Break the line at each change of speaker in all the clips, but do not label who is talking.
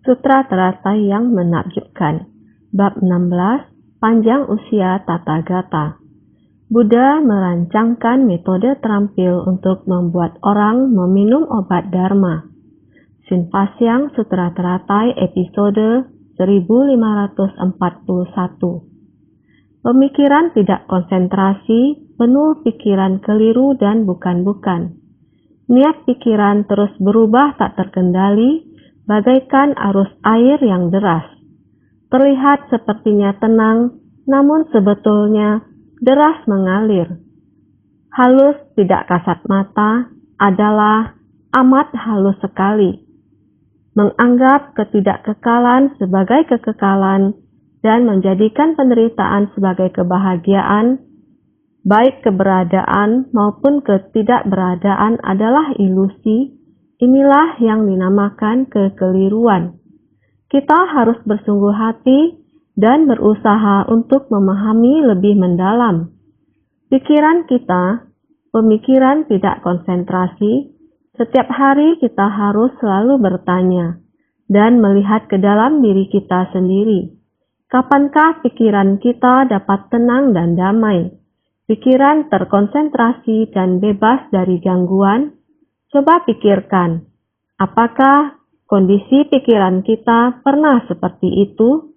Sutra Teratai yang menakjubkan. Bab 16, Panjang Usia Tathagata. Buddha merancangkan metode terampil untuk membuat orang meminum obat Dharma. Sinpasyang Sutra Teratai episode 1541. Pemikiran tidak konsentrasi, penuh pikiran keliru dan bukan-bukan. Niat pikiran terus berubah tak terkendali, bagaikan arus air yang deras. Terlihat sepertinya tenang, namun sebetulnya deras mengalir. Halus tidak kasat mata adalah amat halus sekali. Menganggap ketidakkekalan sebagai kekekalan dan menjadikan penderitaan sebagai kebahagiaan, baik keberadaan maupun ketidakberadaan adalah ilusi. Inilah yang dinamakan kekeliruan. Kita harus bersungguh hati dan berusaha untuk memahami lebih mendalam. Pikiran kita, pemikiran tidak konsentrasi. Setiap hari kita harus selalu bertanya dan melihat ke dalam diri kita sendiri. Kapankah pikiran kita dapat tenang dan damai? Pikiran terkonsentrasi dan bebas dari gangguan? Coba pikirkan, apakah kondisi pikiran kita pernah seperti itu?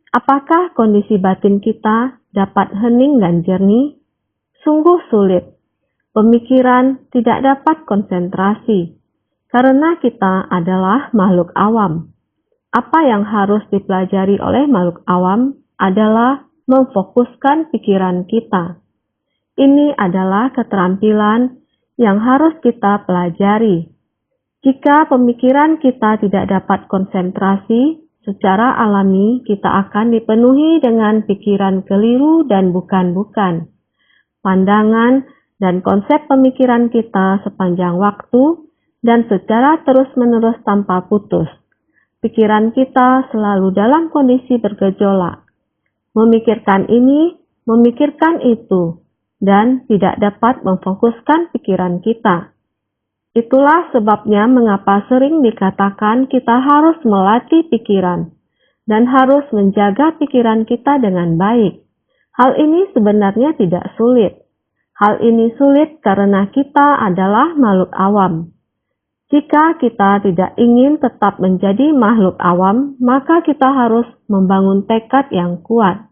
Apakah kondisi batin kita dapat hening dan jernih? Sungguh sulit. Pemikiran tidak dapat konsentrasi, karena kita adalah makhluk awam. Apa yang harus dipelajari oleh makhluk awam adalah memfokuskan pikiran kita. Ini adalah keterampilan yang harus kita pelajari. Jika pemikiran kita tidak dapat konsentrasi, secara alami kita akan dipenuhi dengan pikiran keliru dan bukan-bukan. Pandangan dan konsep pemikiran kita sepanjang waktu dan secara terus-menerus tanpa putus. Pikiran kita selalu dalam kondisi bergejolak. Memikirkan ini, memikirkan itu, dan tidak dapat memfokuskan pikiran kita. Itulah sebabnya mengapa sering dikatakan kita harus melatih pikiran dan harus menjaga pikiran kita dengan baik. Hal ini sebenarnya tidak sulit. Hal ini sulit karena kita adalah makhluk awam. Jika kita tidak ingin tetap menjadi makhluk awam, maka kita harus membangun tekad yang kuat.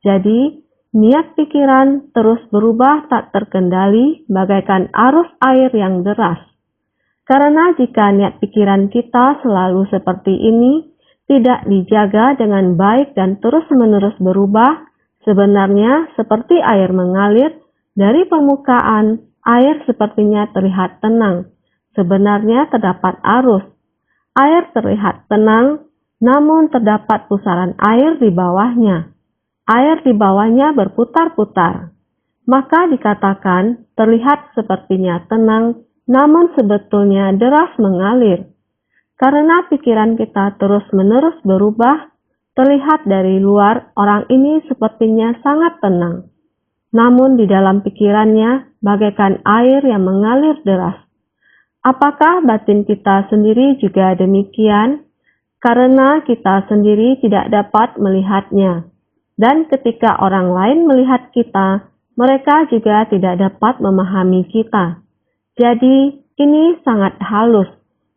Jadi, niat pikiran terus berubah tak terkendali bagaikan arus air yang deras. Karena jika niat pikiran kita selalu seperti ini, tidak dijaga dengan baik dan terus-menerus berubah, sebenarnya seperti air mengalir dari permukaan, air sepertinya terlihat tenang. Sebenarnya terdapat arus. Air terlihat tenang, namun terdapat pusaran air di bawahnya. Air di bawahnya berputar-putar. Maka dikatakan terlihat sepertinya tenang, namun sebetulnya deras mengalir. Karena pikiran kita terus-menerus berubah, terlihat dari luar orang ini sepertinya sangat tenang. Namun di dalam pikirannya bagaikan air yang mengalir deras. Apakah batin kita sendiri juga demikian? Karena kita sendiri tidak dapat melihatnya. Dan ketika orang lain melihat kita, mereka juga tidak dapat memahami kita. Jadi, ini sangat halus.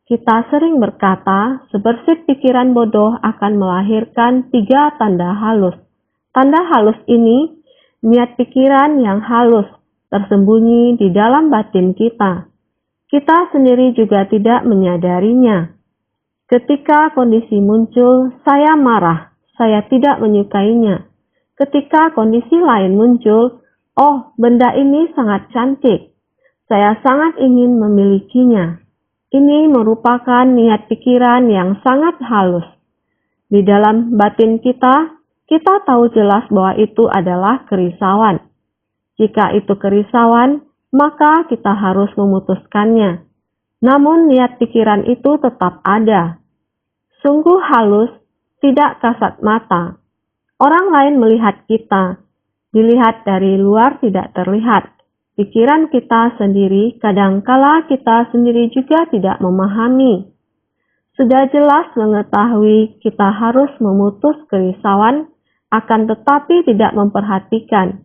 Kita sering berkata, sebersih pikiran bodoh akan melahirkan 3 tanda halus. Tanda halus ini, niat pikiran yang halus, tersembunyi di dalam batin kita. Kita sendiri juga tidak menyadarinya. Ketika kondisi muncul, saya marah, saya tidak menyukainya. Ketika kondisi lain muncul, oh, benda ini sangat cantik. Saya sangat ingin memilikinya. Ini merupakan niat pikiran yang sangat halus. Di dalam batin kita, kita tahu jelas bahwa itu adalah kerisauan. Jika itu kerisauan, maka kita harus memutuskannya. Namun niat pikiran itu tetap ada. Sungguh halus, tidak kasat mata. Orang lain melihat kita, dilihat dari luar tidak terlihat. Pikiran kita sendiri, kadangkala kita sendiri juga tidak memahami. Sudah jelas mengetahui kita harus memutus kerisauan, akan tetapi tidak memperhatikan.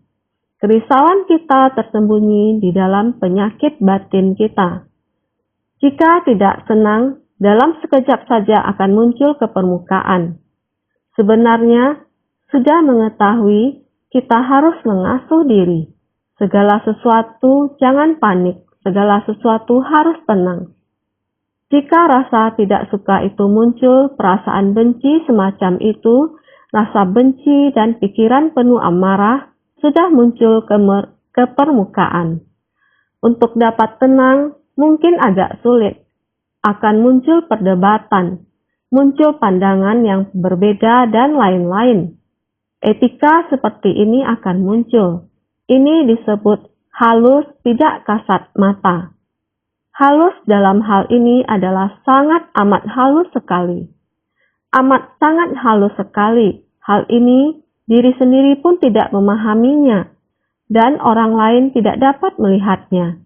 Kerisauan kita tersembunyi di dalam penyakit batin kita. Jika tidak senang, dalam sekejap saja akan muncul ke permukaan. Sebenarnya, sudah mengetahui kita harus mengasuh diri. Segala sesuatu jangan panik, segala sesuatu harus tenang. Jika rasa tidak suka itu muncul, perasaan benci semacam itu, rasa benci dan pikiran penuh amarah sudah muncul ke permukaan. Untuk dapat tenang mungkin agak sulit. Akan muncul perdebatan, muncul pandangan yang berbeda dan lain-lain. Etika seperti ini akan muncul. Ini disebut halus, tidak kasat mata. Halus dalam hal ini adalah sangat amat halus sekali. Amat sangat halus sekali. Hal ini diri sendiri pun tidak memahaminya, dan orang lain tidak dapat melihatnya.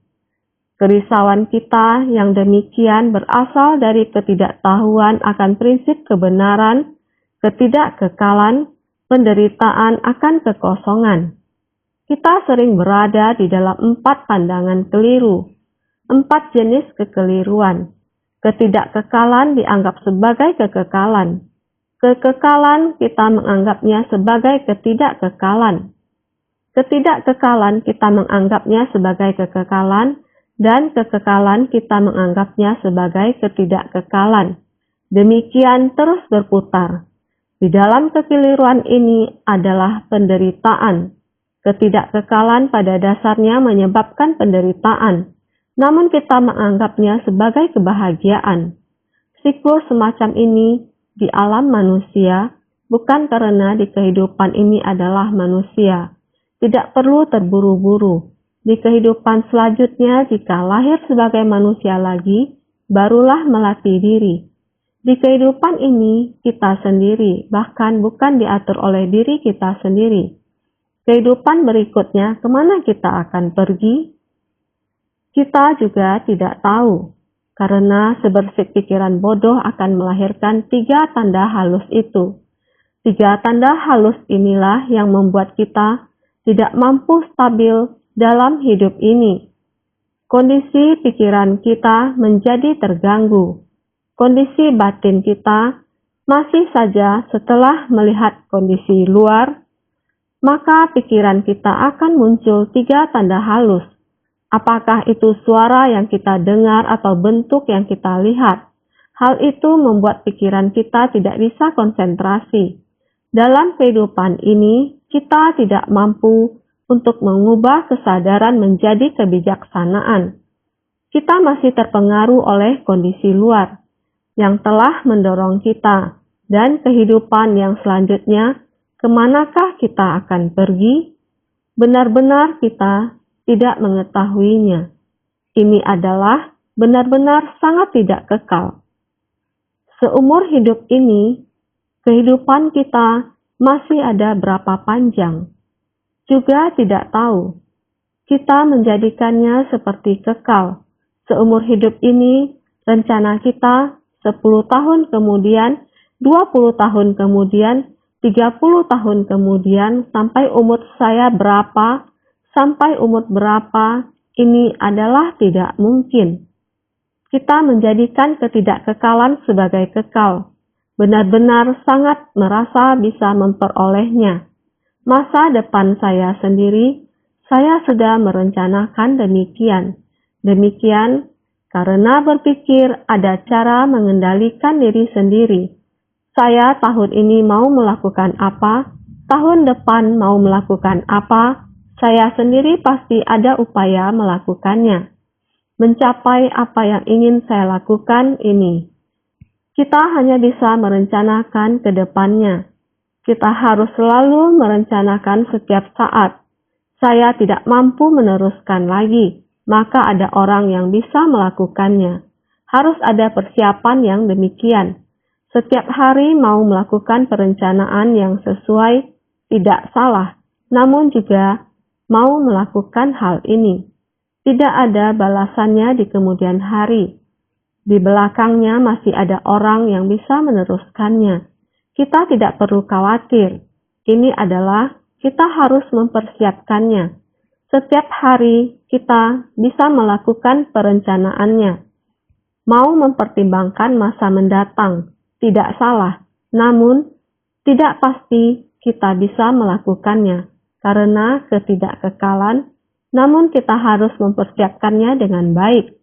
Kerisauan kita yang demikian berasal dari ketidaktahuan akan prinsip kebenaran, ketidakkekalan, penderitaan akan kekosongan. Kita sering berada di dalam 4 pandangan keliru. 4 jenis kekeliruan. Ketidakkekalan dianggap sebagai kekekalan. Kekekalan kita menganggapnya sebagai ketidakkekalan. Ketidakkekalan kita menganggapnya sebagai kekekalan, dan kekekalan kita menganggapnya sebagai ketidakkekalan. Demikian terus berputar. Di dalam kekeliruan ini adalah penderitaan. Ketidakkekalan pada dasarnya menyebabkan penderitaan. Namun kita menganggapnya sebagai kebahagiaan. Siklus semacam ini di alam manusia bukan karena di kehidupan ini adalah manusia. Tidak perlu terburu-buru. Di kehidupan selanjutnya jika lahir sebagai manusia lagi, barulah melatih diri. Di kehidupan ini kita sendiri, bahkan bukan diatur oleh diri kita sendiri. Kehidupan berikutnya kemana kita akan pergi? Kita juga tidak tahu, karena sebersih pikiran bodoh akan melahirkan 3 tanda halus itu. 3 tanda halus inilah yang membuat kita tidak mampu stabil dalam hidup ini. Kondisi pikiran kita menjadi terganggu. Kondisi batin kita masih saja setelah melihat kondisi luar, maka pikiran kita akan muncul 3 tanda halus. Apakah itu suara yang kita dengar atau bentuk yang kita lihat? Hal itu membuat pikiran kita tidak bisa konsentrasi. Dalam kehidupan ini, kita tidak mampu untuk mengubah kesadaran menjadi kebijaksanaan. Kita masih terpengaruh oleh kondisi luar yang telah mendorong kita, dan kehidupan yang selanjutnya, kemanakah kita akan pergi? Benar-benar kita tidak mengetahuinya. Ini adalah benar-benar sangat tidak kekal. Seumur hidup ini, kehidupan kita masih ada berapa panjang? Juga tidak tahu. Kita menjadikannya seperti kekal. Seumur hidup ini, rencana kita 10 tahun kemudian, 20 tahun kemudian, 30 tahun kemudian, sampai umur saya berapa, sampai umur berapa, ini adalah tidak mungkin. Kita menjadikan ketidakkekalan sebagai kekal. Benar-benar sangat merasa bisa memperolehnya. Masa depan saya sendiri, saya sudah merencanakan demikian. Demikian karena berpikir ada cara mengendalikan diri sendiri. Saya tahun ini mau melakukan apa, tahun depan mau melakukan apa, saya sendiri pasti ada upaya melakukannya. Mencapai apa yang ingin saya lakukan ini. Kita hanya bisa merencanakan ke depannya. Kita harus selalu merencanakan setiap saat. Saya tidak mampu meneruskan lagi, maka ada orang yang bisa melakukannya. Harus ada persiapan yang demikian. Setiap hari mau melakukan perencanaan yang sesuai, tidak salah, namun juga mau melakukan hal ini. Tidak ada balasannya di kemudian hari. Di belakangnya masih ada orang yang bisa meneruskannya. Kita tidak perlu khawatir. Ini adalah kita harus mempersiapkannya. Setiap hari kita bisa melakukan perencanaannya. Mau mempertimbangkan masa mendatang, tidak salah. Namun, tidak pasti kita bisa melakukannya karena ketidakkekalan, namun kita harus mempersiapkannya dengan baik.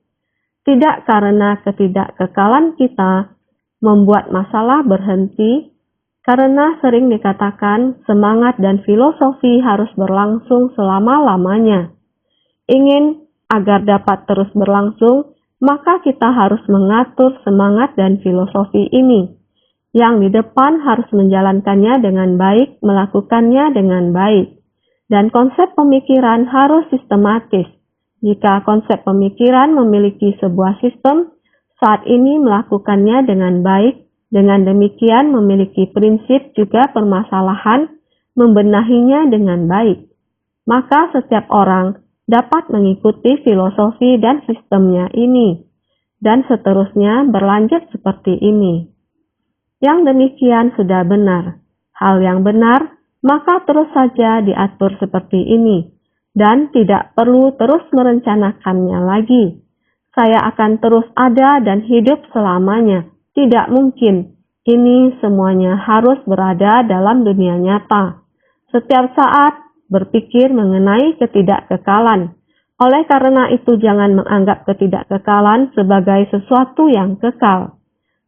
Tidak karena ketidakkekalan kita membuat masalah berhenti, karena sering dikatakan semangat dan filosofi harus berlangsung selama-lamanya. Ingin agar dapat terus berlangsung, maka kita harus mengatur semangat dan filosofi ini. Yang di depan harus menjalankannya dengan baik, melakukannya dengan baik. Dan konsep pemikiran harus sistematis. Jika konsep pemikiran memiliki sebuah sistem, saat ini melakukannya dengan baik, dengan demikian memiliki prinsip juga permasalahan, membenahinya dengan baik. Maka setiap orang dapat mengikuti filosofi dan sistemnya ini, dan seterusnya berlanjut seperti ini. Yang demikian sudah benar. Hal yang benar, maka terus saja diatur seperti ini. Dan tidak perlu terus merencanakannya lagi. Saya akan terus ada dan hidup selamanya. Tidak mungkin. Ini semuanya harus berada dalam dunia nyata. Setiap saat berpikir mengenai ketidakkekalan. Oleh karena itu jangan menganggap ketidakkekalan sebagai sesuatu yang kekal.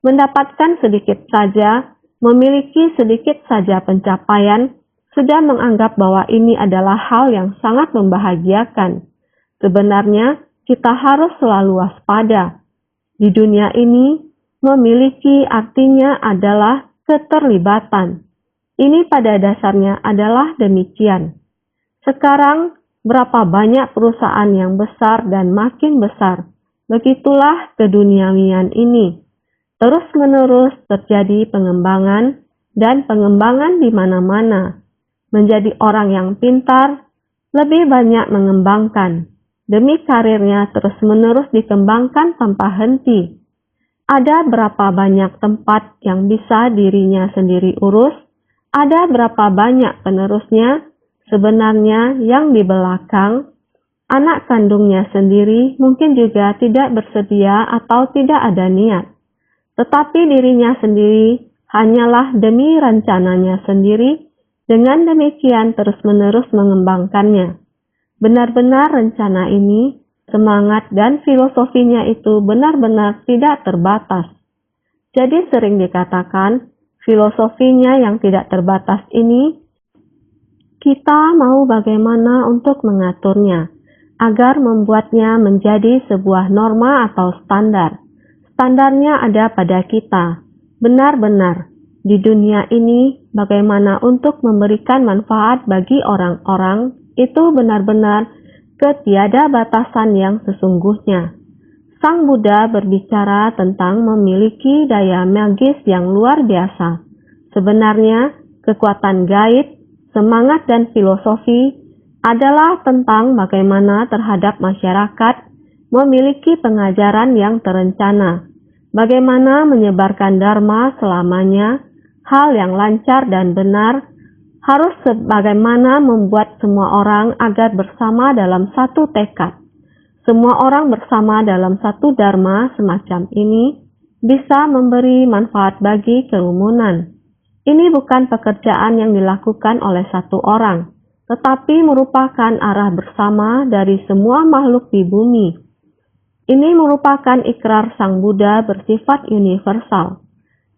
Mendapatkan sedikit saja, memiliki sedikit saja pencapaian, sudah menganggap bahwa ini adalah hal yang sangat membahagiakan. Sebenarnya, kita harus selalu waspada. Di dunia ini, memiliki artinya adalah keterlibatan. Ini pada dasarnya adalah demikian. Sekarang, berapa banyak perusahaan yang besar dan makin besar. Begitulah keduniawian ini. Terus-menerus terjadi pengembangan dan pengembangan di mana-mana. Menjadi orang yang pintar, lebih banyak mengembangkan. Demi karirnya terus-menerus dikembangkan tanpa henti. Ada berapa banyak tempat yang bisa dirinya sendiri urus, ada berapa banyak penerusnya, sebenarnya yang di belakang, anak kandungnya sendiri mungkin juga tidak bersedia atau tidak ada niat. Tetapi dirinya sendiri hanyalah demi rencananya sendiri, dengan demikian terus-menerus mengembangkannya. Benar-benar rencana ini, semangat dan filosofinya itu benar-benar tidak terbatas. Jadi sering dikatakan, filosofinya yang tidak terbatas ini, kita mau bagaimana untuk mengaturnya, agar membuatnya menjadi sebuah norma atau standar. Standarnya ada pada kita, benar-benar. Di dunia ini, bagaimana untuk memberikan manfaat bagi orang-orang, itu benar-benar ketiada batasan yang sesungguhnya. Sang Buddha berbicara tentang memiliki daya magis yang luar biasa. Sebenarnya, kekuatan gaib, semangat dan filosofi adalah tentang bagaimana terhadap masyarakat memiliki pengajaran yang terencana, bagaimana menyebarkan dharma selamanya, hal yang lancar dan benar, harus sebagaimana membuat semua orang agar bersama dalam satu tekad. Semua orang bersama dalam satu dharma semacam ini bisa memberi manfaat bagi kerumunan. Ini bukan pekerjaan yang dilakukan oleh satu orang, tetapi merupakan arah bersama dari semua makhluk di bumi. Ini merupakan ikrar Sang Buddha bersifat universal.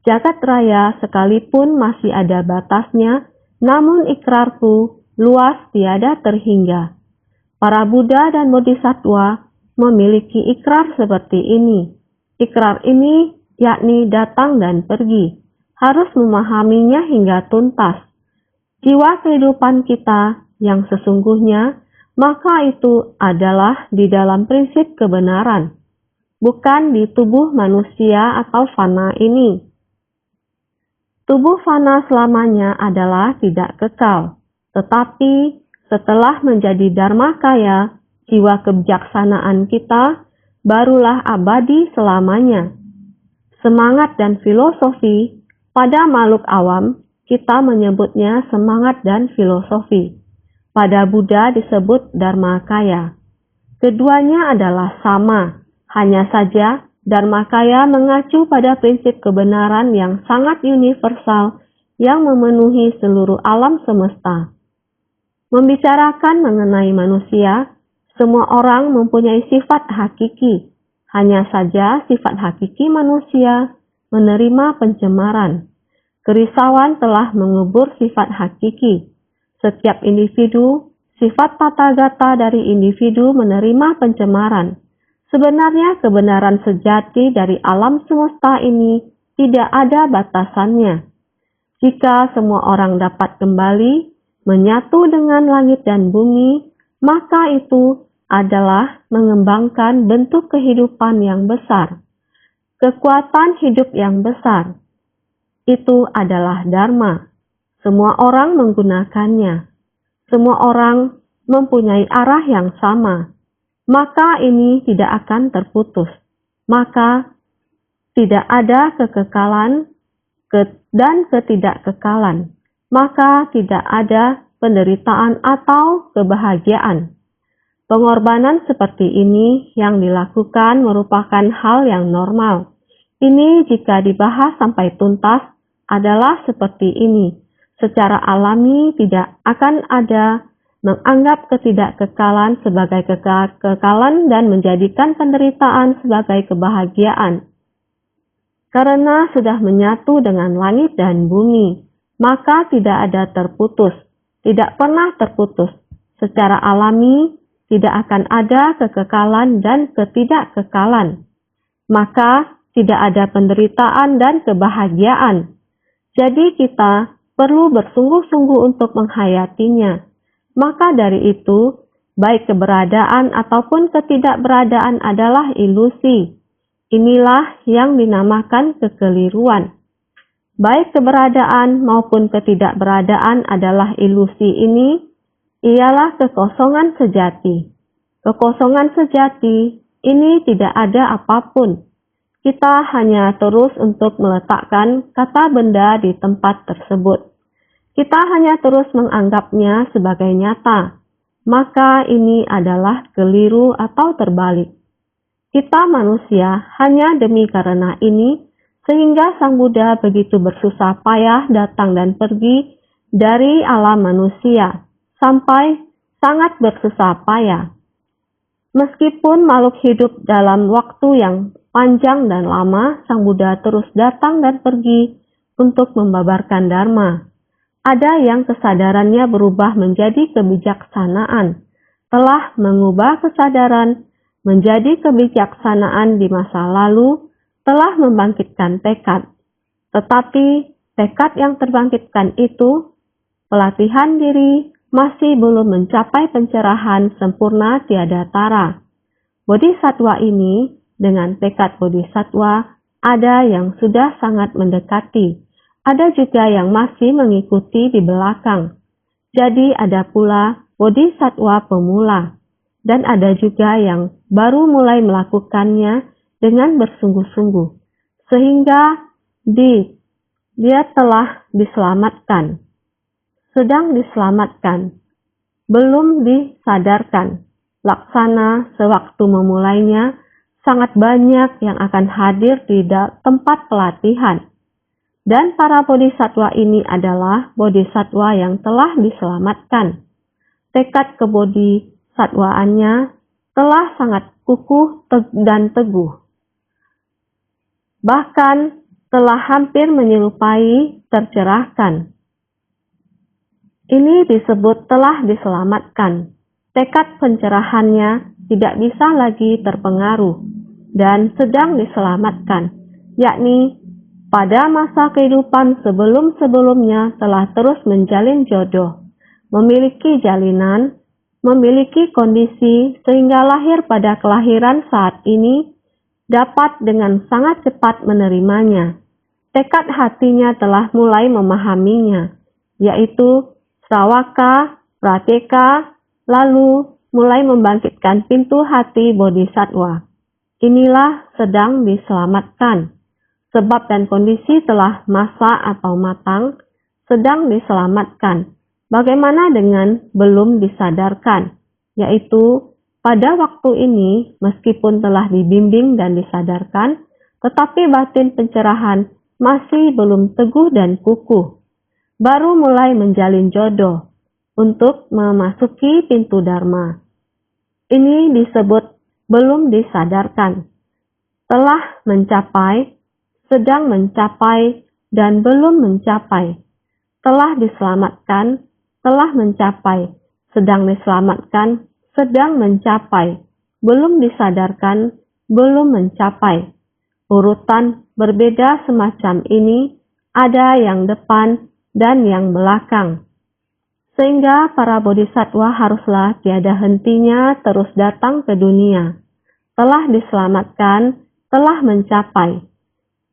Jagat raya sekalipun masih ada batasnya, namun ikrarku luas tiada terhingga. Para Buddha dan Bodhisattva memiliki ikrar seperti ini. Ikrar ini yakni datang dan pergi. Harus memahaminya hingga tuntas. Jiwa kehidupan kita yang sesungguhnya, maka itu adalah di dalam prinsip kebenaran, bukan di tubuh manusia atau fana ini. Tubuh fana selamanya adalah tidak kekal, tetapi setelah menjadi dharmakaya, jiwa kebijaksanaan kita barulah abadi selamanya. Semangat dan filosofi, pada makhluk awam kita menyebutnya semangat dan filosofi. Pada Buddha disebut Dharmakaya. Keduanya adalah sama, hanya saja Dharmakaya mengacu pada prinsip kebenaran yang sangat universal yang memenuhi seluruh alam semesta. Membicarakan mengenai manusia, semua orang mempunyai sifat hakiki. Hanya saja sifat hakiki manusia menerima pencemaran. Kerisauan telah mengubur sifat hakiki. Setiap individu, sifat tathagata dari individu menerima pencemaran. Sebenarnya kebenaran sejati dari alam semesta ini tidak ada batasannya. Jika semua orang dapat kembali menyatu dengan langit dan bumi, maka itu adalah mengembangkan bentuk kehidupan yang besar. Kekuatan hidup yang besar. Itu adalah Dharma. Semua orang menggunakannya. Semua orang mempunyai arah yang sama. Maka ini tidak akan terputus. Maka tidak ada kekekalan dan ketidakkekalan. Maka tidak ada penderitaan atau kebahagiaan. Pengorbanan seperti ini yang dilakukan merupakan hal yang normal. Ini jika dibahas sampai tuntas adalah seperti ini. Secara alami tidak akan ada menganggap ketidakkekalan sebagai kekekalan dan menjadikan penderitaan sebagai kebahagiaan. Karena sudah menyatu dengan langit dan bumi, maka tidak ada terputus, tidak pernah terputus. Secara alami, tidak akan ada kekekalan dan ketidakkekalan. Maka tidak ada penderitaan dan kebahagiaan. Jadi kita perlu bersungguh-sungguh untuk menghayatinya. Maka dari itu, baik keberadaan ataupun ketidakberadaan adalah ilusi. Inilah yang dinamakan kekeliruan. Baik keberadaan maupun ketidakberadaan adalah ilusi ini, ialah kekosongan sejati. Kekosongan sejati ini tidak ada apapun. Kita hanya terus untuk meletakkan kata benda di tempat tersebut. Kita hanya terus menganggapnya sebagai nyata. Maka ini adalah keliru atau terbalik. Kita manusia hanya demi karena ini, sehingga Sang Buddha begitu bersusah payah datang dan pergi dari alam manusia, sampai sangat bersusah payah. Meskipun makhluk hidup dalam waktu yang panjang dan lama, Sang Buddha terus datang dan pergi untuk membabarkan Dharma. Ada yang kesadarannya berubah menjadi kebijaksanaan, telah mengubah kesadaran menjadi kebijaksanaan di masa lalu, telah membangkitkan tekad. Tetapi tekad yang terbangkitkan itu, pelatihan diri, masih belum mencapai pencerahan sempurna tiada tara. Bodhisattva ini dengan tekad bodhisattva ada yang sudah sangat mendekati, ada juga yang masih mengikuti di belakang. Jadi ada pula bodhisattva pemula, dan ada juga yang baru mulai melakukannya dengan bersungguh-sungguh, sehingga dia telah diselamatkan. Sedang diselamatkan, belum disadarkan. Laksana sewaktu memulainya, sangat banyak yang akan hadir di tempat pelatihan. Dan para bodhisattva ini adalah bodhisattva yang telah diselamatkan. Tekad kebodhisattwaannya telah sangat kukuh dan teguh. Bahkan telah hampir menyerupai tercerahkan. Ini disebut telah diselamatkan. Tekad pencerahannya tidak bisa lagi terpengaruh dan sedang diselamatkan, yakni pada masa kehidupan sebelum-sebelumnya telah terus menjalin jodoh, memiliki jalinan, memiliki kondisi sehingga lahir pada kelahiran saat ini dapat dengan sangat cepat menerimanya. Tekad hatinya telah mulai memahaminya, yaitu Srawaka, Pratyeka, lalu mulai membangkitkan pintu hati bodhisattva. inilah sedang diselamatkan. Sebab dan kondisi telah masak atau matang, sedang diselamatkan. Bagaimana dengan belum disadarkan? Yaitu, pada waktu ini, meskipun telah dibimbing dan disadarkan, tetapi batin pencerahan masih belum teguh dan kukuh. Baru mulai menjalin jodoh untuk memasuki pintu dharma. Ini disebut belum disadarkan. Telah mencapai, sedang mencapai, dan belum mencapai. Telah diselamatkan, telah mencapai, sedang diselamatkan, sedang mencapai, belum disadarkan, belum mencapai. Urutan berbeda semacam ini, ada yang depan dan yang belakang. Sehingga para bodhisattva haruslah tiada hentinya terus datang ke dunia. Telah diselamatkan, telah mencapai.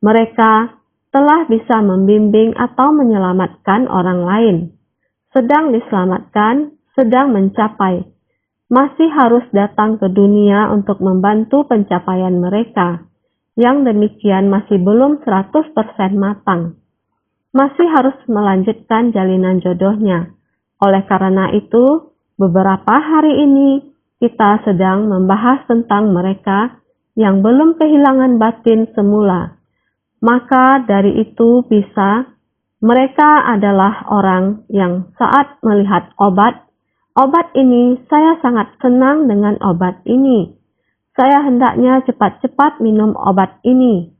Mereka telah bisa membimbing atau menyelamatkan orang lain. Sedang diselamatkan, sedang mencapai. Masih harus datang ke dunia untuk membantu pencapaian mereka. Yang demikian masih belum 100% matang. Masih harus melanjutkan jalinan jodohnya. Oleh karena itu, beberapa hari ini kita sedang membahas tentang mereka yang belum kehilangan batin semula. Maka dari itu bisa, mereka adalah orang yang saat melihat obat ini saya sangat senang dengan obat ini. Saya hendaknya cepat-cepat minum obat ini.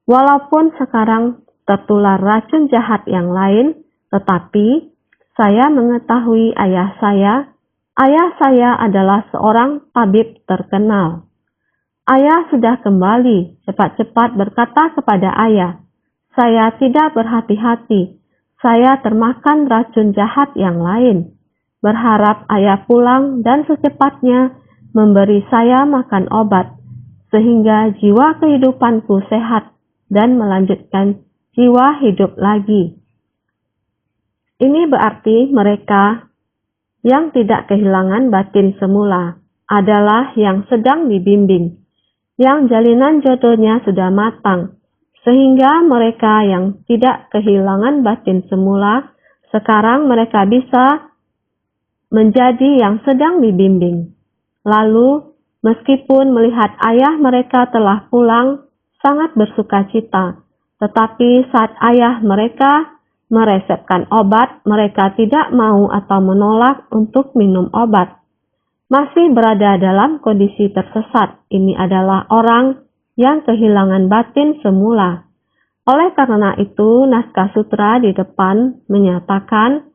Walaupun sekarang tertular racun jahat yang lain, tetapi saya mengetahui ayah saya adalah seorang tabib terkenal. Ayah sudah kembali, cepat-cepat berkata kepada ayah, saya tidak berhati-hati, saya termakan racun jahat yang lain. Berharap ayah pulang dan secepatnya memberi saya makan obat, sehingga jiwa kehidupanku sehat dan melanjutkan jiwa hidup lagi. Ini berarti mereka yang tidak kehilangan batin semula adalah yang sedang dibimbing, yang jalinan jodohnya sudah matang, sehingga mereka yang tidak kehilangan batin semula, sekarang mereka bisa menjadi yang sedang dibimbing. Lalu, meskipun melihat ayah mereka telah pulang, sangat bersuka cita, tetapi saat ayah mereka meresepkan obat, mereka tidak mau atau menolak untuk minum obat. Masih berada dalam kondisi tersesat. Ini adalah orang yang kehilangan batin semula. Oleh karena itu, naskah sutra di depan menyatakan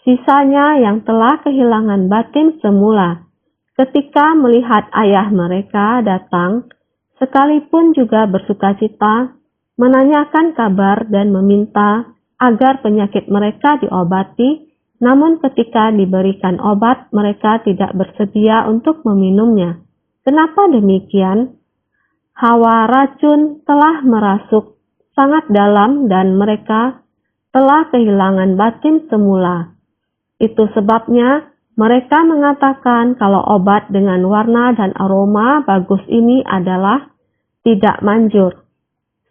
sisanya yang telah kehilangan batin semula. Ketika melihat ayah mereka datang, sekalipun juga bersuka cita, menanyakan kabar dan meminta agar penyakit mereka diobati, namun ketika diberikan obat, mereka tidak bersedia untuk meminumnya. Kenapa demikian? Hawa racun telah merasuk sangat dalam dan mereka telah kehilangan batin semula. Itu sebabnya mereka mengatakan kalau obat dengan warna dan aroma bagus ini adalah tidak manjur.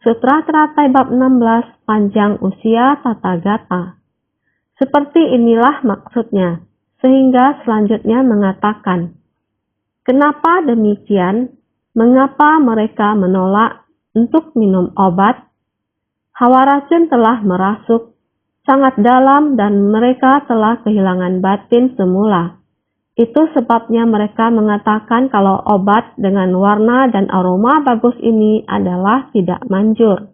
Sutra Teratai bab 16 panjang usia Tathagata. Seperti inilah maksudnya, sehingga selanjutnya mengatakan, kenapa demikian? Mengapa mereka menolak untuk minum obat? Hawa racun telah merasuk sangat dalam dan mereka telah kehilangan batin semula. Itu sebabnya mereka mengatakan kalau obat dengan warna dan aroma bagus ini adalah tidak manjur.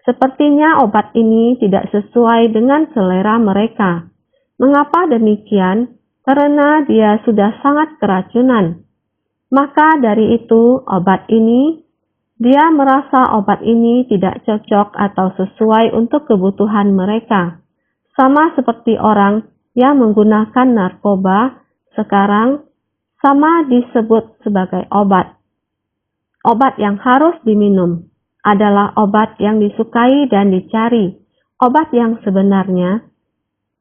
Sepertinya obat ini tidak sesuai dengan selera mereka. Mengapa demikian? Karena dia sudah sangat keracunan. Maka dari itu dia merasa obat ini tidak cocok atau sesuai untuk kebutuhan mereka. Sama seperti orang yang menggunakan narkoba sekarang sama disebut sebagai obat. Obat yang harus diminum adalah obat yang disukai dan dicari. Obat yang sebenarnya,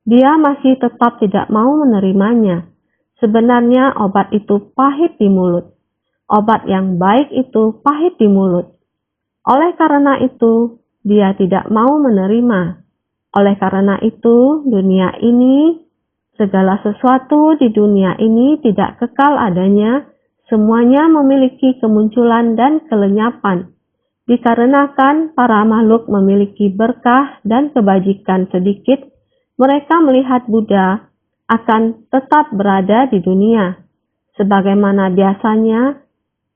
dia masih tetap tidak mau menerimanya. Sebenarnya obat itu pahit di mulut. obat yang baik itu pahit di mulut. Oleh karena itu, dia tidak mau menerima. Oleh karena itu, segala sesuatu di dunia ini tidak kekal adanya, semuanya memiliki kemunculan dan kelenyapan. Dikarenakan para makhluk memiliki berkah dan kebajikan sedikit, mereka melihat Buddha akan tetap berada di dunia. Sebagaimana biasanya,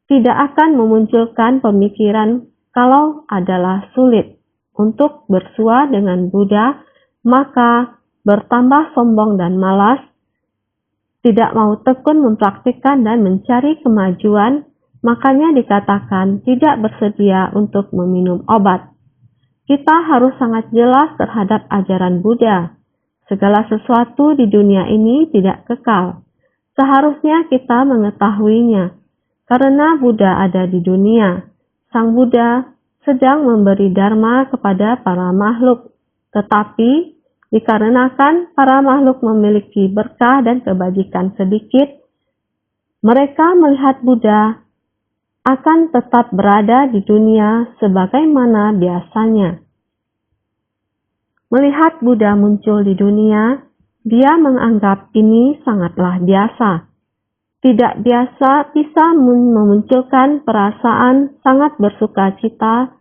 tidak akan memunculkan pemikiran kalau adalah sulit untuk bersua dengan Buddha, maka bertambah sombong dan malas, tidak mau tekun mempraktikkan dan mencari kemajuan, makanya dikatakan tidak bersedia untuk meminum obat. Kita harus sangat jelas terhadap ajaran Buddha. Segala sesuatu di dunia ini tidak kekal. Seharusnya kita mengetahuinya, karena Buddha ada di dunia. Sang Buddha sedang memberi dharma kepada para makhluk, tetapi dikarenakan para makhluk memiliki berkah dan kebajikan sedikit, mereka melihat Buddha akan tetap berada di dunia sebagaimana biasanya. Melihat Buddha muncul di dunia, dia menganggap ini sangatlah biasa. Tidak biasa bisa memunculkan perasaan sangat bersuka cita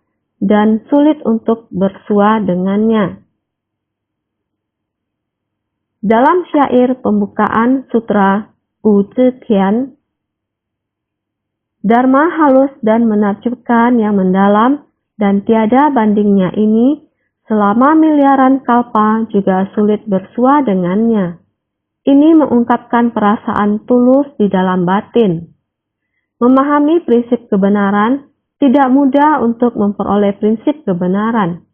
dan sulit untuk bersua dengannya. Dalam syair pembukaan Sutra Wu Zhi Tian, Dharma halus dan menakjubkan yang mendalam dan tiada bandingnya ini, selama miliaran kalpa juga sulit bersua dengannya. Ini mengungkapkan perasaan tulus di dalam batin. Memahami prinsip kebenaran tidak mudah untuk memperoleh prinsip kebenaran,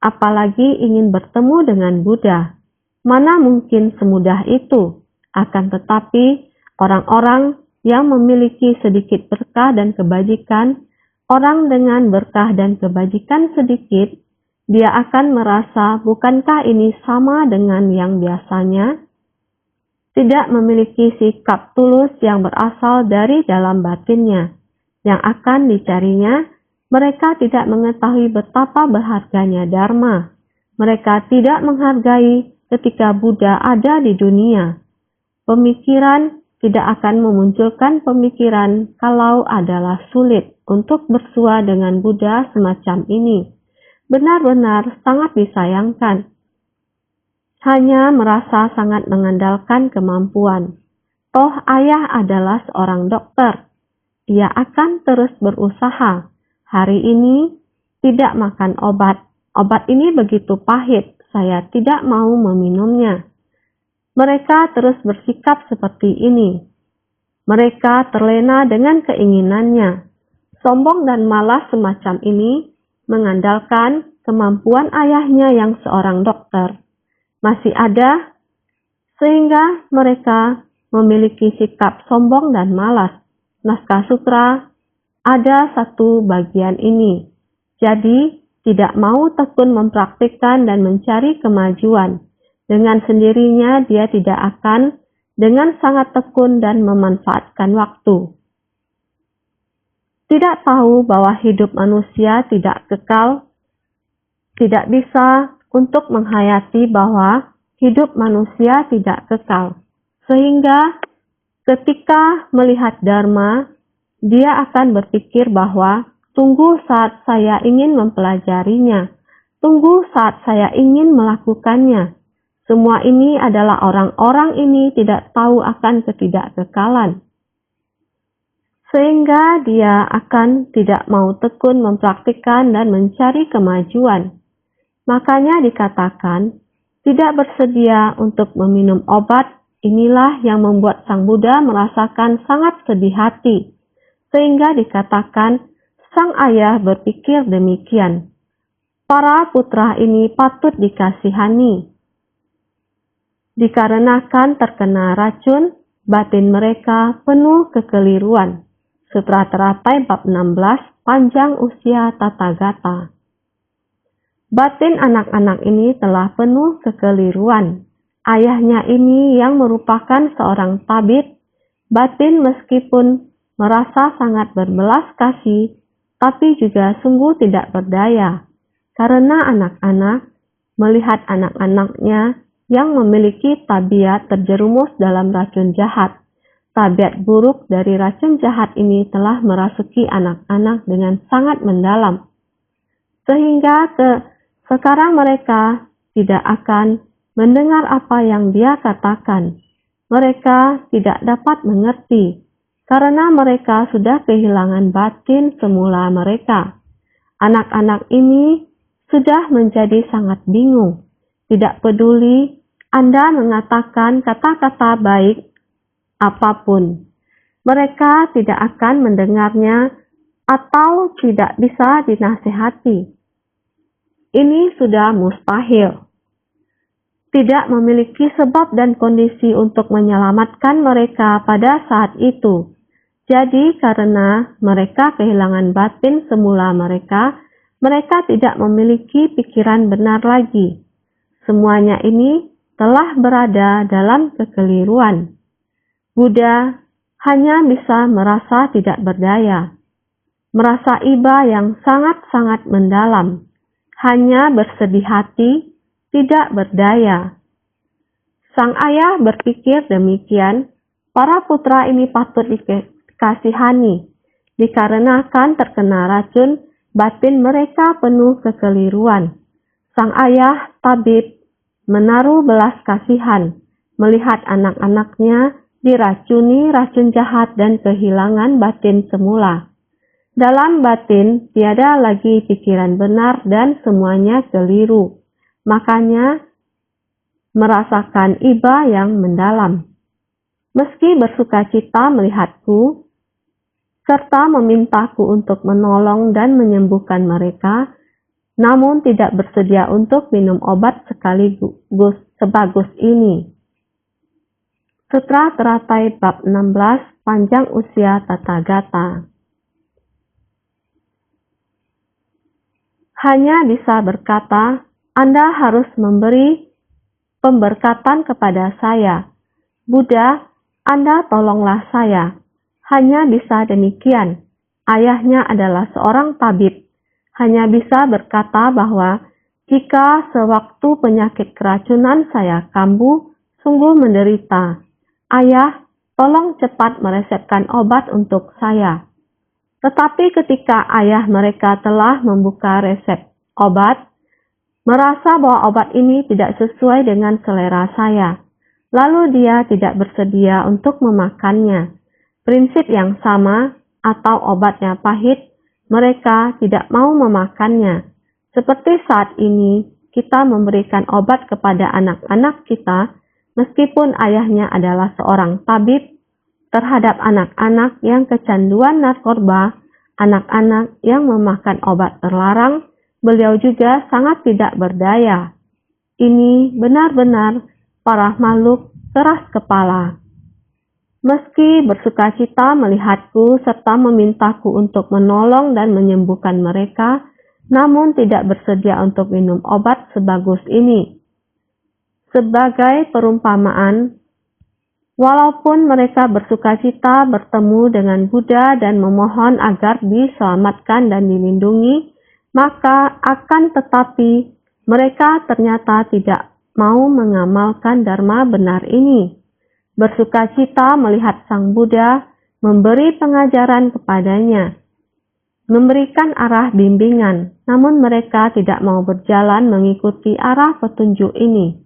apalagi ingin bertemu dengan Buddha. Mana mungkin semudah itu? Akan tetapi, orang-orang yang memiliki sedikit berkah dan kebajikan, orang dengan berkah dan kebajikan sedikit, dia akan merasa bukankah ini sama dengan yang biasanya? Tidak memiliki sikap tulus yang berasal dari dalam batinnya, yang akan dicarinya, mereka tidak mengetahui betapa berharganya Dharma. Mereka tidak menghargai ketika Buddha ada di dunia. Pemikiran tidak akan memunculkan pemikiran kalau adalah sulit untuk bersua dengan Buddha semacam ini. Benar-benar sangat disayangkan. Hanya merasa sangat mengandalkan kemampuan. Toh ayah adalah seorang dokter. Ia akan terus berusaha. Hari ini tidak makan obat. Obat ini begitu pahit, saya tidak mau meminumnya. Mereka terus bersikap seperti ini. Mereka terlena dengan keinginannya. Sombong dan malas semacam ini mengandalkan kemampuan ayahnya yang seorang dokter. Masih ada, sehingga mereka memiliki sikap sombong dan malas. Naskah sutra ada satu bagian ini. Jadi, tidak mau tekun mempraktikkan dan mencari kemajuan. Dengan sendirinya dia tidak akan dengan sangat tekun dan memanfaatkan waktu. Tidak tahu bahwa hidup manusia tidak kekal, tidak bisa untuk menghayati bahwa hidup manusia tidak kekal. Sehingga ketika melihat Dharma, dia akan berpikir bahwa tunggu saat saya ingin mempelajarinya, tunggu saat saya ingin melakukannya. Semua ini adalah orang-orang ini tidak tahu akan ketidakkekalan. Sehingga dia akan tidak mau tekun mempraktikkan dan mencari kemajuan. Makanya dikatakan, tidak bersedia untuk meminum obat, inilah yang membuat Sang Buddha merasakan sangat sedih hati. Sehingga dikatakan, sang ayah berpikir demikian. Para putra ini patut dikasihani. Dikarenakan terkena racun, batin mereka penuh kekeliruan. Sutra Teratai bab 16, panjang usia Tathagata. Batin anak-anak ini telah penuh kekeliruan. Ayahnya ini yang merupakan seorang tabib, batin meskipun merasa sangat berbelas kasih, tapi juga sungguh tidak berdaya, karena anak-anak melihat anak-anaknya yang memiliki tabiat terjerumus dalam racun jahat. Tabiat buruk dari racun jahat ini telah merasuki anak-anak dengan sangat mendalam, sehingga sekarang mereka tidak akan mendengar apa yang dia katakan. Mereka tidak dapat mengerti, karena mereka sudah kehilangan batin semula mereka. Anak-anak ini sudah menjadi sangat bingung. Tidak peduli Anda mengatakan kata-kata baik apapun, mereka tidak akan mendengarnya atau tidak bisa dinasihati. Ini sudah mustahil. Tidak memiliki sebab dan kondisi untuk menyelamatkan mereka pada saat itu. Jadi karena mereka kehilangan batin semula mereka tidak memiliki pikiran benar lagi. Semuanya ini telah berada dalam kekeliruan. Buddha hanya bisa merasa tidak berdaya, merasa iba yang sangat-sangat mendalam, hanya bersedih hati, tidak berdaya. Sang ayah berpikir demikian, para putra ini patut dikasihani, dikarenakan terkena racun, batin mereka penuh kekeliruan. Sang ayah tabib menaruh belas kasihan, melihat anak-anaknya diracuni racun jahat dan kehilangan batin semula. Dalam batin tiada lagi pikiran benar dan semuanya keliru. Makanya merasakan iba yang mendalam. Meski bersukacita melihatku, serta memintaku untuk menolong dan menyembuhkan mereka, namun tidak bersedia untuk minum obat sekaligus sebagus ini. Sutra Teratai Bab 16 Panjang Usia Tathagata. Hanya bisa berkata, Anda harus memberi pemberkatan kepada saya. Buddha, Anda tolonglah saya. Hanya bisa demikian. Ayahnya adalah seorang tabib. Hanya bisa berkata bahwa jika sewaktu penyakit keracunan saya kambuh, sungguh menderita. Ayah, tolong cepat meresepkan obat untuk saya. Tetapi ketika ayah mereka telah membuka resep obat, merasa bahwa obat ini tidak sesuai dengan selera saya. Lalu dia tidak bersedia untuk memakannya. Prinsip yang sama atau obatnya pahit, mereka tidak mau memakannya. Seperti saat ini, kita memberikan obat kepada anak-anak kita, meskipun ayahnya adalah seorang tabib, terhadap anak-anak yang kecanduan narkoba, anak-anak yang memakan obat terlarang, beliau juga sangat tidak berdaya. Ini benar-benar para makhluk keras kepala. Meski bersukacita melihatku serta memintaku untuk menolong dan menyembuhkan mereka, namun tidak bersedia untuk minum obat sebagus ini. Sebagai perumpamaan, walaupun mereka bersukacita bertemu dengan Buddha dan memohon agar diselamatkan dan dilindungi, maka akan tetapi mereka ternyata tidak mau mengamalkan dharma benar ini. Bersukacita melihat Sang Buddha memberi pengajaran kepadanya, memberikan arah bimbingan, namun mereka tidak mau berjalan mengikuti arah petunjuk ini.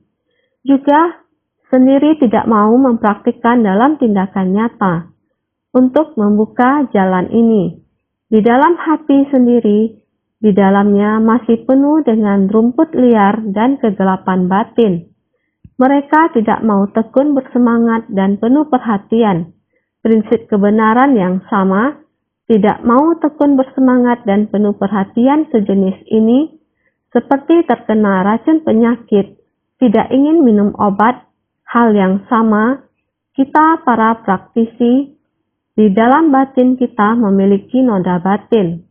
Juga sendiri tidak mau mempraktikkan dalam tindakan nyata untuk membuka jalan ini. Di dalam hati sendiri, di dalamnya masih penuh dengan rumput liar dan kegelapan batin. Mereka tidak mau tekun bersemangat dan penuh perhatian. Prinsip kebenaran yang sama, tidak mau tekun bersemangat dan penuh perhatian sejenis ini, seperti terkena racun penyakit, tidak ingin minum obat. Hal yang sama, kita para praktisi, di dalam batin kita memiliki noda batin.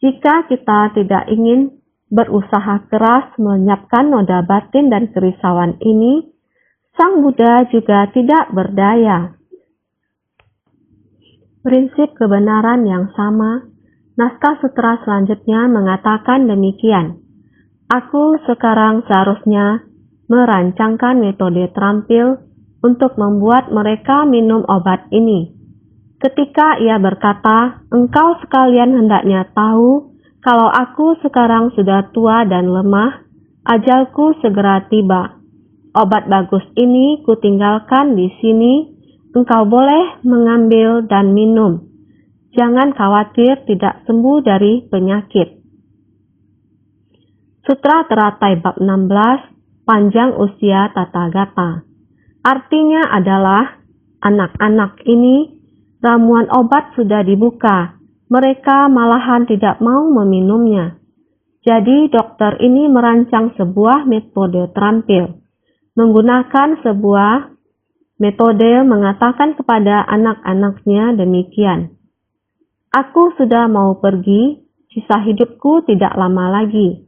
Jika kita tidak ingin berusaha keras melenyapkan noda batin dan kerisauan ini, Sang Buddha juga tidak berdaya. prinsip kebenaran yang sama. Naskah sutra selanjutnya mengatakan demikian. Aku sekarang seharusnya merancangkan metode terampil untuk membuat mereka minum obat ini. Ketika ia berkata, engkau sekalian hendaknya tahu kalau aku sekarang sudah tua dan lemah, ajalku segera tiba. Obat bagus ini kutinggalkan di sini, engkau boleh mengambil dan minum. Jangan khawatir tidak sembuh dari penyakit. Sutra Teratai bab 16, panjang usia Tathagata. Artinya adalah, anak-anak ini, ramuan obat sudah dibuka, mereka malahan tidak mau meminumnya. Jadi dokter ini merancang sebuah metode terampil. Menggunakan sebuah metode mengatakan kepada anak-anaknya demikian. Aku sudah mau pergi, sisa hidupku tidak lama lagi.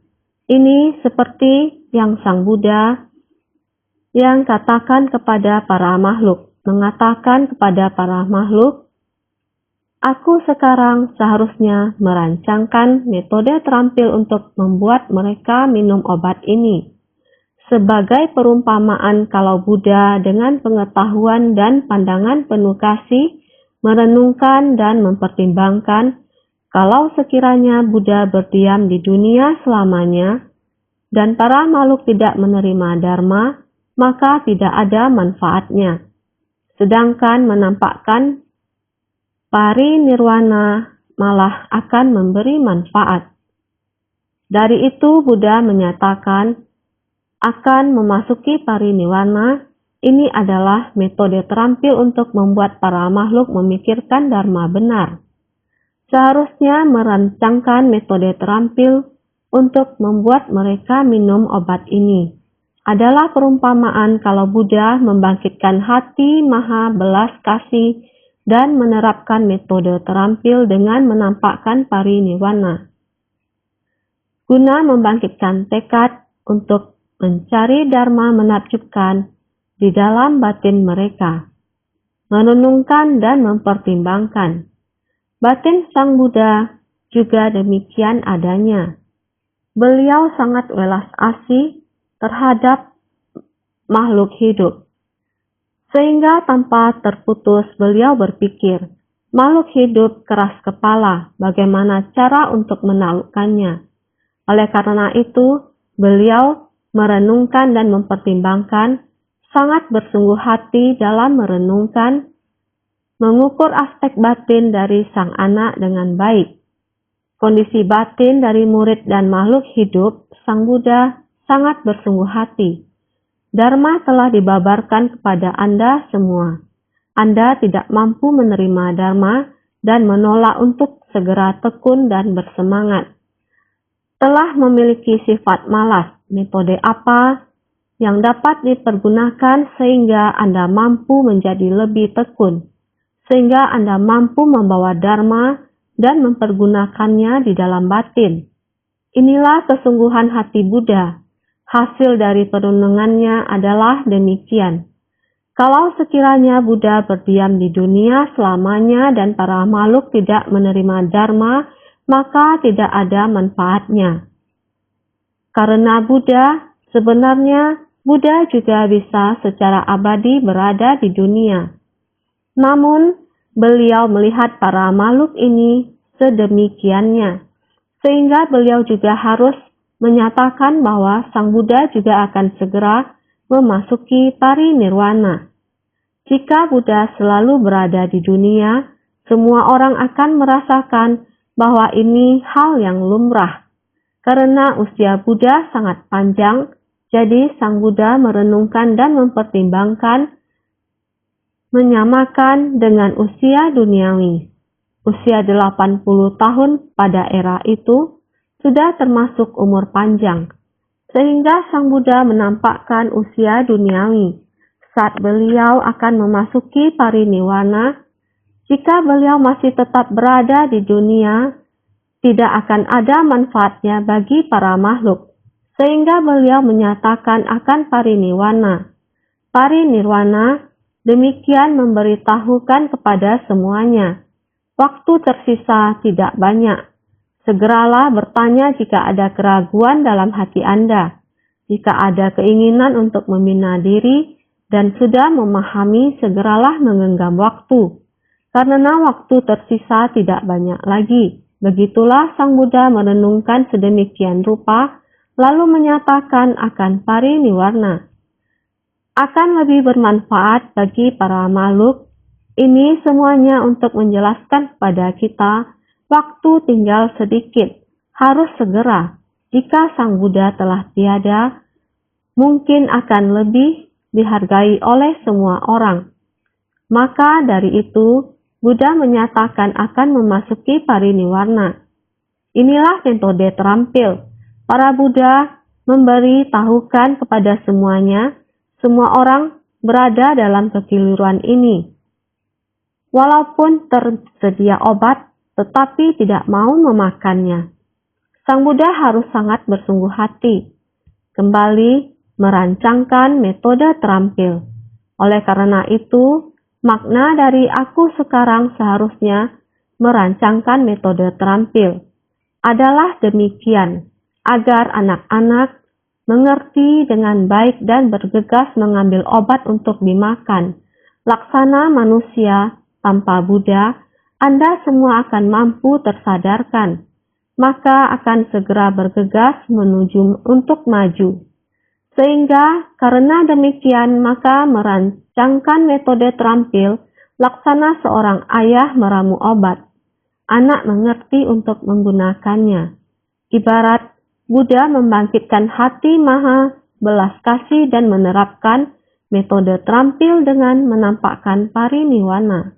Ini seperti yang Sang Buddha yang katakan kepada para makhluk, mengatakan kepada para makhluk, aku sekarang seharusnya merancangkan metode terampil untuk membuat mereka minum obat ini. Sebagai perumpamaan kalau Buddha dengan pengetahuan dan pandangan penuh kasih merenungkan dan mempertimbangkan kalau sekiranya Buddha berdiam di dunia selamanya dan para makhluk tidak menerima dharma, maka tidak ada manfaatnya. Sedangkan menampakkan parinirwana malah akan memberi manfaat. Dari itu Buddha menyatakan akan memasuki parinirwana. Ini adalah metode terampil untuk membuat para makhluk memikirkan dharma benar. Seharusnya merancangkan metode terampil untuk membuat mereka minum obat ini. Adalah perumpamaan kalau Buddha membangkitkan hati maha belas kasih dan menerapkan metode terampil dengan menampakkan parinirwana. Guna membangkitkan tekad untuk mencari dharma menakjubkan di dalam batin mereka, merenungkan dan mempertimbangkan. Batin Sang Buddha juga demikian adanya. Beliau sangat welas asih terhadap makhluk hidup, sehingga tanpa terputus beliau berpikir, makhluk hidup keras kepala, bagaimana cara untuk menaklukkannya. Oleh karena itu, beliau merenungkan dan mempertimbangkan, sangat bersungguh hati dalam merenungkan, mengukur aspek batin dari sang anak dengan baik. Kondisi batin dari murid dan makhluk hidup, Sang Buddha sangat bersungguh hati. Dharma telah dibabarkan kepada Anda semua. Anda tidak mampu menerima Dharma dan menolak untuk segera tekun dan bersemangat. Telah memiliki sifat malas, metode apa yang dapat dipergunakan sehingga Anda mampu menjadi lebih tekun, sehingga Anda mampu membawa Dharma dan mempergunakannya di dalam batin. Inilah kesungguhan hati Buddha. Hasil dari perenungannya adalah demikian. Kalau sekiranya Buddha berdiam di dunia selamanya dan para makhluk tidak menerima Dharma, maka tidak ada manfaatnya. Karena Buddha, sebenarnya Buddha juga bisa secara abadi berada di dunia. Namun, beliau melihat para makhluk ini sedemikiannya, sehingga beliau juga harus menyatakan bahwa Sang Buddha juga akan segera memasuki parinirwana. Jika Buddha selalu berada di dunia, semua orang akan merasakan bahwa ini hal yang lumrah. Karena usia Buddha sangat panjang, jadi Sang Buddha merenungkan dan mempertimbangkan, menyamakan dengan usia duniawi. Usia 80 tahun pada era itu sudah termasuk umur panjang, sehingga Sang Buddha menampakkan usia duniawi. Saat beliau akan memasuki parinirwana, jika beliau masih tetap berada di dunia, tidak akan ada manfaatnya bagi para makhluk, sehingga beliau menyatakan akan parinirwana. Parinirwana demikian memberitahukan kepada semuanya. Waktu tersisa tidak banyak. Segeralah bertanya jika ada keraguan dalam hati Anda, jika ada keinginan untuk membina diri, dan sudah memahami, segeralah menggenggam waktu. Karena waktu tersisa tidak banyak lagi. Begitulah Sang Buddha merenungkan sedemikian rupa, lalu menyatakan akan pariniwarna. Akan lebih bermanfaat bagi para makhluk. Ini semuanya untuk menjelaskan kepada kita, waktu tinggal sedikit, harus segera. Jika Sang Buddha telah tiada, mungkin akan lebih dihargai oleh semua orang. Maka dari itu, Buddha menyatakan akan memasuki pariniwarna. Inilah metode terampil. Para Buddha memberi tahukan kepada semuanya, semua orang berada dalam kekeliruan ini. Walaupun tersedia obat, tetapi tidak mau memakannya. Sang Buddha harus sangat bersungguh hati. Kembali merancangkan metode terampil. Oleh karena itu, makna dari aku sekarang seharusnya merancangkan metode terampil adalah demikian, agar anak-anak mengerti dengan baik dan bergegas mengambil obat untuk dimakan. Laksana manusia tanpa Buddha, Anda semua akan mampu tersadarkan, maka akan segera bergegas menuju untuk maju. Sehingga karena demikian maka merancangkan metode terampil, laksana seorang ayah meramu obat. Anak mengerti untuk menggunakannya. Ibarat Buddha membangkitkan hati maha belas kasih dan menerapkan metode terampil dengan menampakkan pariniwana.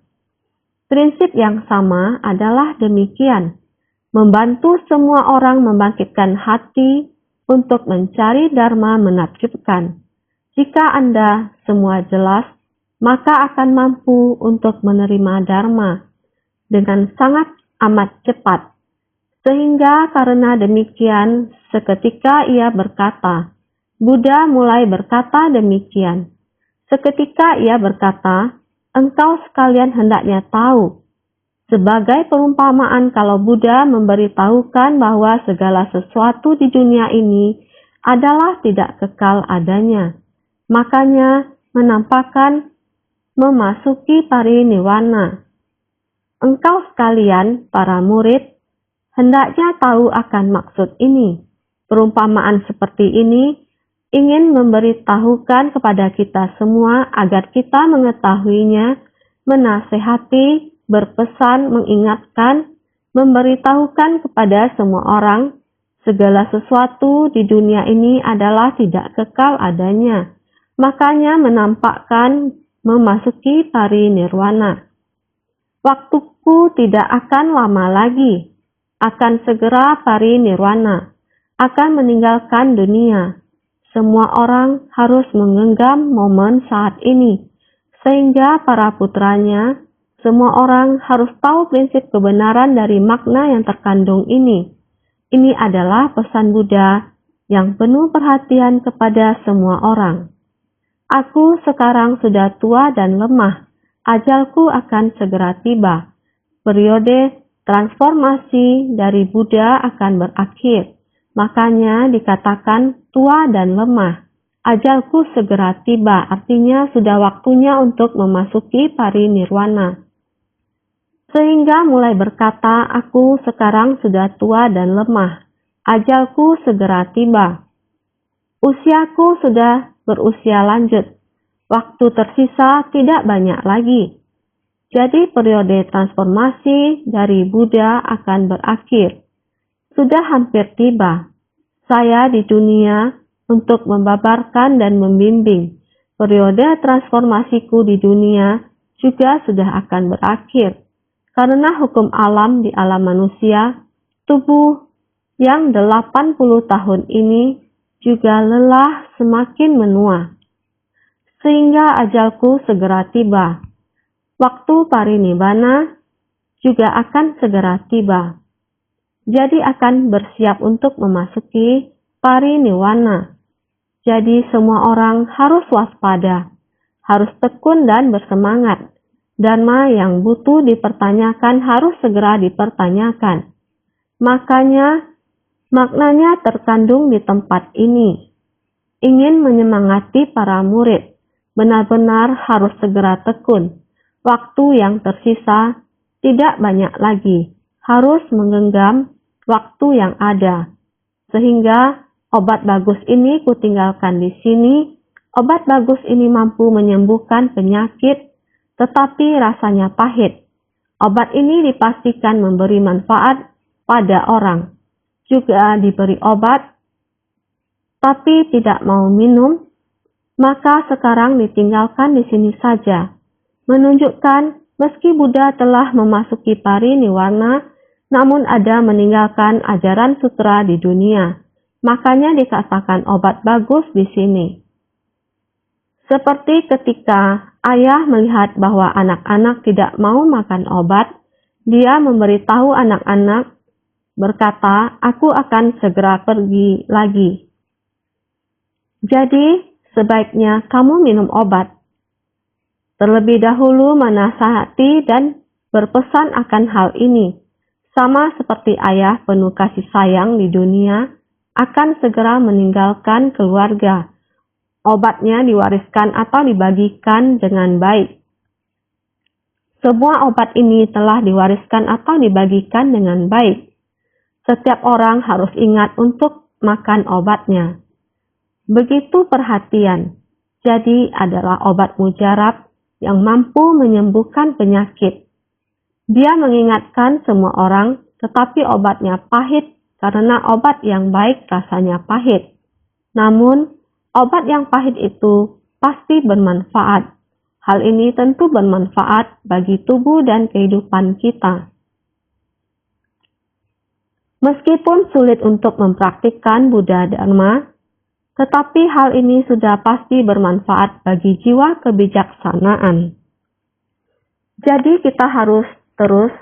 Prinsip yang sama adalah demikian, membantu semua orang membangkitkan hati untuk mencari dharma menakjubkan. Jika Anda semua jelas, maka akan mampu untuk menerima dharma dengan sangat amat cepat. Sehingga karena demikian, seketika ia berkata, Buddha mulai berkata demikian. Seketika ia berkata, engkau sekalian hendaknya tahu. Sebagai perumpamaan kalau Buddha memberitahukan bahwa segala sesuatu di dunia ini adalah tidak kekal adanya. Makanya menampakkan memasuki pariniwana. Engkau sekalian, para murid, hendaknya tahu akan maksud ini. Perumpamaan seperti ini ingin memberitahukan kepada kita semua agar kita mengetahuinya, menasehati, berpesan, mengingatkan, memberitahukan kepada semua orang, segala sesuatu di dunia ini adalah tidak kekal adanya. Makanya menampakkan memasuki parinirwana. Waktuku tidak akan lama lagi, akan segera parinirwana, akan meninggalkan dunia. Semua orang harus menggenggam momen saat ini, sehingga para putranya, semua orang harus tahu prinsip kebenaran dari makna yang terkandung ini. Ini adalah pesan Buddha yang penuh perhatian kepada semua orang. Aku sekarang sudah tua dan lemah. Ajalku akan segera tiba. Periode transformasi dari Buddha akan berakhir. Makanya dikatakan tua dan lemah. Ajalku segera tiba, artinya sudah waktunya untuk memasuki parinirwana. Sehingga mulai berkata, aku sekarang sudah tua dan lemah. Ajalku segera tiba. Usiaku sudah berusia lanjut. Waktu tersisa tidak banyak lagi. Jadi periode transformasi dari Buddha akan berakhir. Sudah hampir tiba. Saya di dunia untuk membabarkan dan membimbing. Periode transformasiku di dunia juga sudah akan berakhir. Karena hukum alam di alam manusia, tubuh yang 80 tahun ini juga lelah semakin menua. Sehingga ajalku segera tiba. Waktu parinibbana juga akan segera tiba. Jadi akan bersiap untuk memasuki pariniwana. Jadi semua orang harus waspada, harus tekun dan bersemangat. Dharma yang butuh dipertanyakan harus segera dipertanyakan. Maknanya terkandung di tempat ini. Ingin menyemangati para murid, benar-benar harus segera tekun. Waktu yang tersisa tidak banyak lagi, harus menggenggam waktu yang ada. Sehingga obat bagus ini kutinggalkan di sini. Obat bagus ini mampu menyembuhkan penyakit, tetapi rasanya pahit. Obat ini dipastikan memberi manfaat pada orang. Juga diberi obat, tapi tidak mau minum, maka sekarang ditinggalkan di sini saja. Menunjukkan meski Buddha telah memasuki pariniwarna, namun ada meninggalkan ajaran sutra di dunia. Makanya dikatakan obat bagus di sini. Seperti ketika ayah melihat bahwa anak-anak tidak mau makan obat, dia memberitahu anak-anak, berkata, "Aku akan segera pergi lagi. Jadi, sebaiknya kamu minum obat." Terlebih dahulu menasihati dan berpesan akan hal ini. Sama seperti ayah penuh kasih sayang di dunia, akan segera meninggalkan keluarga. Obatnya diwariskan atau dibagikan dengan baik. Semua obat ini telah diwariskan atau dibagikan dengan baik. Setiap orang harus ingat untuk makan obatnya. Begitu perhatian. Jadi adalah obat mujarab yang mampu menyembuhkan penyakit. Dia mengingatkan semua orang, tetapi obatnya pahit karena obat yang baik rasanya pahit. Namun, obat yang pahit itu pasti bermanfaat. Hal ini tentu bermanfaat bagi tubuh dan kehidupan kita. Meskipun sulit untuk mempraktikkan Buddha Dharma, tetapi hal ini sudah pasti bermanfaat bagi jiwa kebijaksanaan. Jadi kita harus terus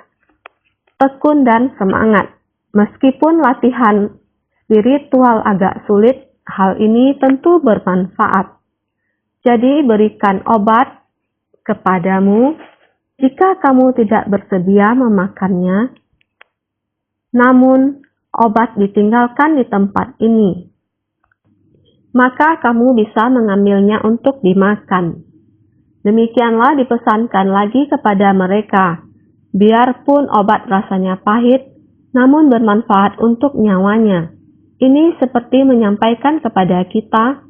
tekun dan semangat. Meskipun latihan spiritual agak sulit, hal ini tentu bermanfaat. Jadi berikan obat kepadamu jika kamu tidak bersedia memakannya. Namun obat ditinggalkan di tempat ini. Maka kamu bisa mengambilnya untuk dimakan. Demikianlah dipesankan lagi kepada mereka. Biarpun obat rasanya pahit, namun bermanfaat untuk nyawanya. Ini seperti menyampaikan kepada kita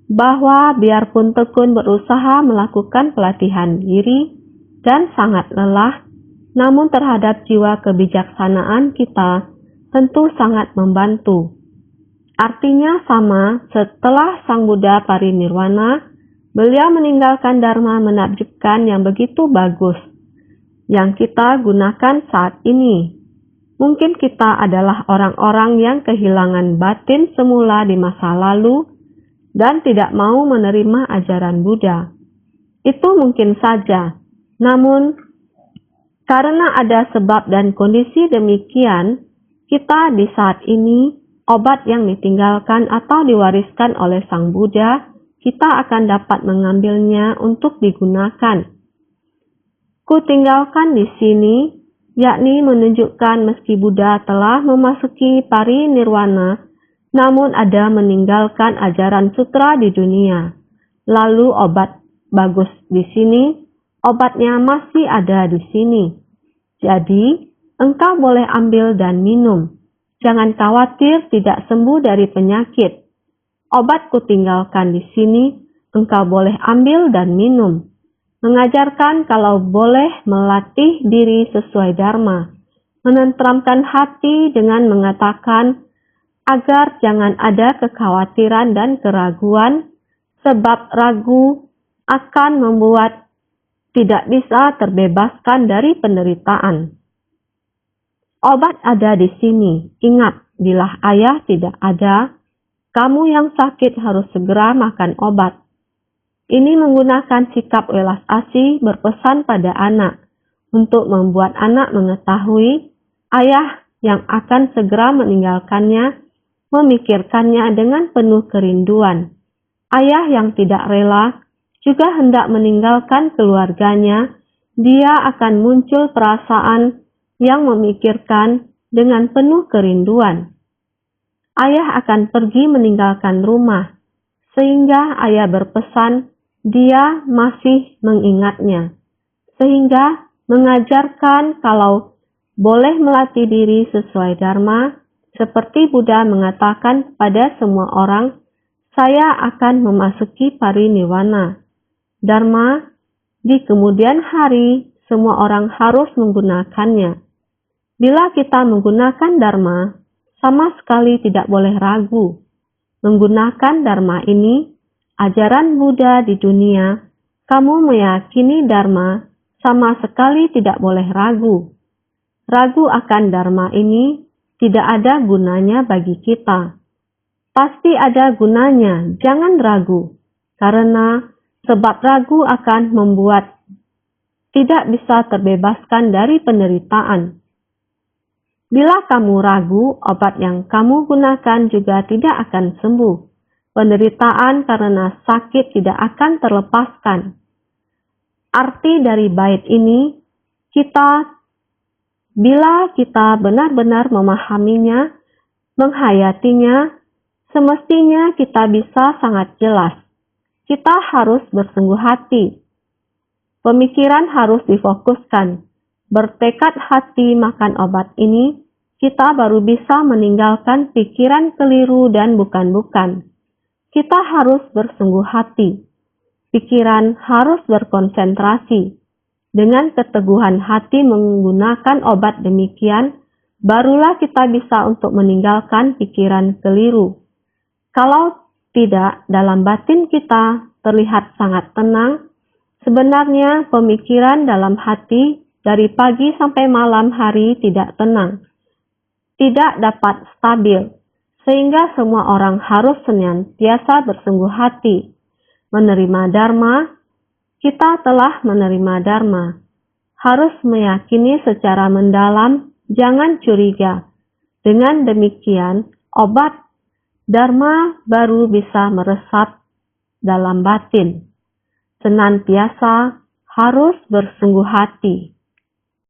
bahwa biarpun tekun berusaha melakukan pelatihan diri dan sangat lelah, namun terhadap jiwa kebijaksanaan kita tentu sangat membantu. Artinya sama, setelah Sang Buddha parinirwana, beliau meninggalkan dharma menakjubkan yang begitu bagus, yang kita gunakan saat ini. Mungkin kita adalah orang-orang yang kehilangan batin semula di masa lalu dan tidak mau menerima ajaran Buddha. Itu mungkin saja. Namun, karena ada sebab dan kondisi demikian, kita di saat ini, obat yang ditinggalkan atau diwariskan oleh Sang Buddha, kita akan dapat mengambilnya untuk digunakan. Kutinggalkan di sini, yakni menunjukkan meski Buddha telah memasuki parinirwana, namun ada meninggalkan ajaran sutra di dunia. Lalu obat bagus di sini, obatnya masih ada di sini. Jadi, engkau boleh ambil dan minum. Jangan khawatir tidak sembuh dari penyakit. Obat kutinggalkan di sini, engkau boleh ambil dan minum. Mengajarkan kalau boleh melatih diri sesuai dharma, menenteramkan hati dengan mengatakan agar jangan ada kekhawatiran dan keraguan, sebab ragu akan membuat tidak bisa terbebaskan dari penderitaan. Obat ada di sini. Ingat, bila ayah tidak ada, kamu yang sakit harus segera makan obat. Ini menggunakan sikap welas asih berpesan pada anak, untuk membuat anak mengetahui ayah yang akan segera meninggalkannya, memikirkannya dengan penuh kerinduan. Ayah yang tidak rela juga hendak meninggalkan keluarganya dia akan muncul perasaan yang memikirkan dengan penuh kerinduan. Ayah akan pergi meninggalkan rumah, sehingga ayah berpesan dia masih mengingatnya, sehingga mengajarkan kalau boleh melatih diri sesuai dharma, seperti Buddha mengatakan pada semua orang, saya akan memasuki pariniwana. Dharma, di kemudian hari, semua orang harus menggunakannya. Bila kita menggunakan dharma, sama sekali tidak boleh ragu. Menggunakan dharma ini, ajaran Buddha di dunia, kamu meyakini dharma, sama sekali tidak boleh ragu. Ragu akan dharma ini tidak ada gunanya bagi kita. Pasti ada gunanya, jangan ragu. Karena sebab ragu akan membuat tidak bisa terbebaskan dari penderitaan. Bila kamu ragu, obat yang kamu gunakan juga tidak akan sembuh. Penderitaan karena sakit tidak akan terlepaskan. Arti dari bait ini, bila kita benar-benar memahaminya, menghayatinya, semestinya kita bisa sangat jelas. Kita harus bersungguh hati. Pemikiran harus difokuskan. Bertekad hati makan obat ini, kita baru bisa meninggalkan pikiran keliru dan bukan-bukan. Kita harus bersungguh hati. Pikiran harus berkonsentrasi. Dengan keteguhan hati menggunakan obat demikian, barulah kita bisa untuk meninggalkan pikiran keliru. Kalau tidak, dalam batin kita terlihat sangat tenang, sebenarnya pemikiran dalam hati dari pagi sampai malam hari tidak tenang, tidak dapat stabil, sehingga semua orang harus senantiasa bersungguh hati. Menerima dharma, kita telah menerima dharma. Harus meyakini secara mendalam, jangan curiga. Dengan demikian, obat dharma baru bisa meresap dalam batin. Senantiasa harus bersungguh hati.